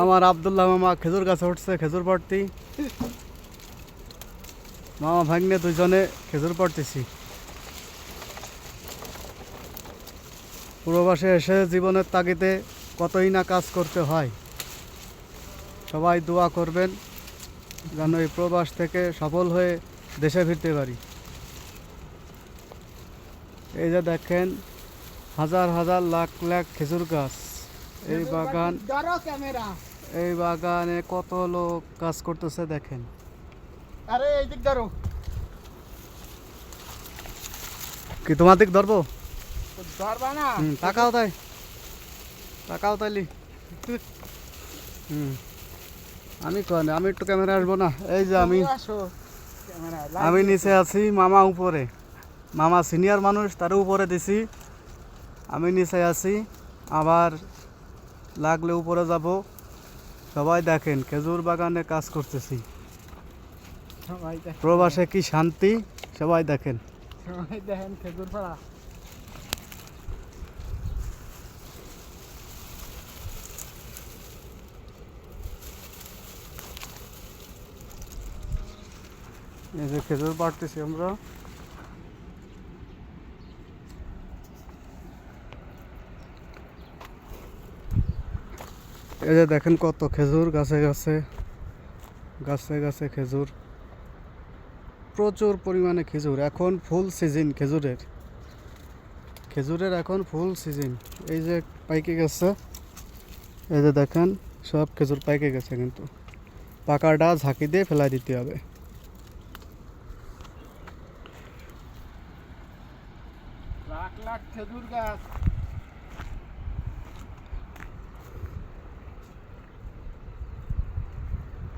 আমার আব্দুল্লাহ মামা খেজুর গাছে উঠছে খেজুর পাড়তি। মামা ভাগ্নে দুইজনে খেজুর পাড়তেছি। প্রবাসে এসে জীবনের তাগিদে কতই না কাজ করতে হয়। সবাই দোয়া করবেন যেন এই প্রবাস থেকে সফল হয়ে দেশে ফিরতে পারি। এই যে দেখেন হাজার হাজার লাখ লাখ খেজুর গাছ। এই বাগানে কত লোক কাজ করতেছে দেখেন। আরে এই দিক ধরো। কি তোমার দিক ধরবো? ধরবা না? তাকাও তাই, তাকাও তাইলি। আমি কনে আমি একটু ক্যামেরা আসবো না? এই যে আমি নিচে আছি, মামা উপরে। মামা সিনিয়র মানুষ, তার উপরে দিছি। আমি নিচে আছি, আবার লাগলে উপরে যাব। সবাই দেখেন খেজুর বাগানে কাজ করতেছি। প্রবাসে কি শান্তি, সবাই দেখেন। সবাই দেখেন খেজুর পাড়া। এই যে খেজুর পাড়তেছি আমরা। এই যে দেখেন কত খেজুর গাছে গাছে গাছে গাছে খেজুর, প্রচুর পরিমাণে খেজুর। এখন ফুল সিজন খেজুরের, খেজুরের এখন ফুল সিজন। এই যে পাইকে গেছে, এই যে দেখেন সব খেজুর পাইকে গেছে, কিন্তু পাকাটা ঝাঁকি দিয়ে ফেলাই দিতে হবে। লাখ লাখ খেজুর গাছ।